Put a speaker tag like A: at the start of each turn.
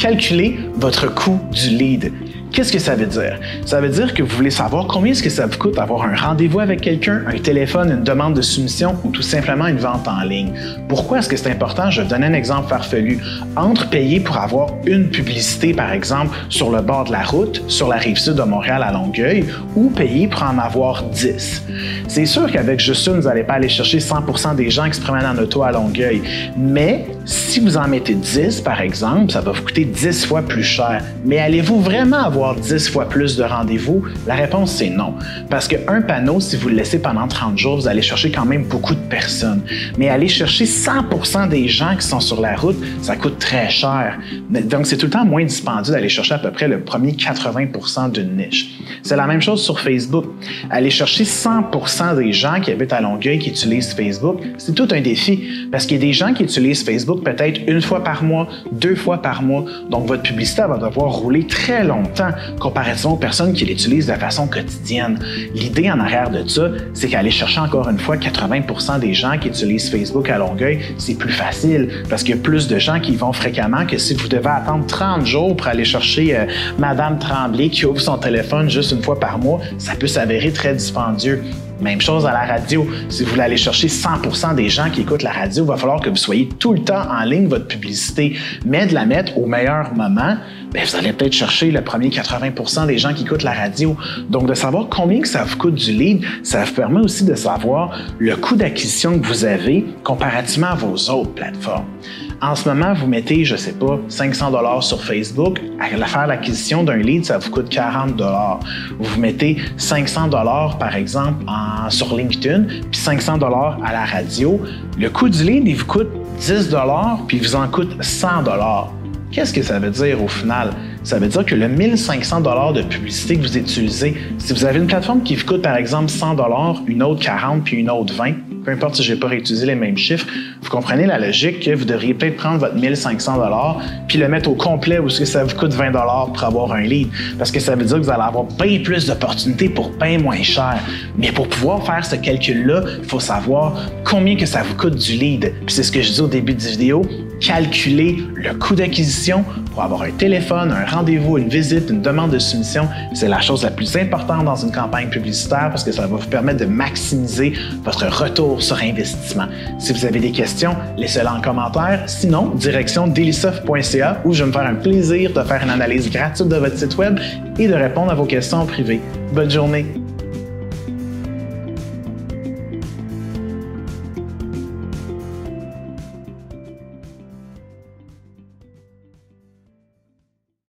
A: calculer votre coût du lead. Qu'est-ce que ça veut dire? Ça veut dire que vous voulez savoir combien est-ce que ça vous coûte avoir un rendez-vous avec quelqu'un, un téléphone, une demande de soumission ou tout simplement une vente en ligne. Pourquoi est-ce que c'est important? Je vais vous donner un exemple farfelu. Entre payer pour avoir une publicité, par exemple, sur le bord de la route, sur la rive sud de Montréal à Longueuil, ou payer pour en avoir 10. C'est sûr qu'avec juste ça, vous n'allez pas aller chercher 100% des gens qui se promènent en auto à Longueuil. Mais si vous en mettez 10, par exemple, ça va vous coûter 10 fois plus cher. Mais allez-vous vraiment avoir 10 fois plus de rendez-vous? La réponse, c'est non. Parce qu'un panneau, si vous le laissez pendant 30 jours, vous allez chercher quand même beaucoup de personnes. Mais aller chercher 100% des gens qui sont sur la route, ça coûte très cher. Donc, c'est tout le temps moins dispendieux d'aller chercher à peu près le premier 80% d'une niche. C'est la même chose sur Facebook. Aller chercher 100% des gens qui habitent à Longueuil qui utilisent Facebook, c'est tout un défi. Parce qu'il y a des gens qui utilisent Facebook peut-être une fois par mois, 2 fois par mois. Donc, votre publicité va devoir rouler très longtemps comparativement aux personnes qui l'utilisent de façon quotidienne. L'idée en arrière de ça, c'est qu'aller chercher encore une fois 80% des gens qui utilisent Facebook à Longueuil, c'est plus facile parce qu'il y a plus de gens qui y vont fréquemment que si vous devez attendre 30 jours pour aller chercher Madame Tremblay qui ouvre son téléphone juste une fois par mois, ça peut s'avérer très dispendieux. Même chose à la radio. Si vous voulez aller chercher 100% des gens qui écoutent la radio, il va falloir que vous soyez tout le temps en ligne votre publicité. Mais de la mettre au meilleur moment, vous allez peut-être chercher le premier 80% des gens qui écoutent la radio. Donc, de savoir combien que ça vous coûte du lead, ça vous permet aussi de savoir le coût d'acquisition que vous avez comparativement à vos autres plateformes. En ce moment, vous mettez, je sais pas, 500 $ sur Facebook. À faire l'acquisition d'un lead, ça vous coûte 40 $. Vous mettez 500 $, par exemple, sur LinkedIn, puis 500 $ à la radio. Le coût du lead, il vous coûte 10 $, puis il vous en coûte 100 $. Qu'est-ce que ça veut dire au final? Ça veut dire que le 1500 $ de publicité que vous utilisez, si vous avez une plateforme qui vous coûte par exemple 100 $, une autre 40 puis une autre 20, peu importe si je n'ai pas réutilisé les mêmes chiffres, vous comprenez la logique que vous devriez peut-être prendre votre 1500 $ puis le mettre au complet où ça vous coûte 20 $ pour avoir un lead. Parce que ça veut dire que vous allez avoir bien plus d'opportunités pour bien moins cher. Mais pour pouvoir faire ce calcul-là, il faut savoir combien que ça vous coûte du lead. Puis c'est ce que je dis au début de la vidéo, calculer le coût d'acquisition pour avoir un téléphone, un rendez-vous, une visite, une demande de soumission. C'est la chose la plus importante dans une campagne publicitaire parce que ça va vous permettre de maximiser votre retour sur investissement. Si vous avez des questions, laissez-les en commentaire. Sinon, direction dailysoft.ca où je vais me faire un plaisir de faire une analyse gratuite de votre site web et de répondre à vos questions en privé. Bonne journée!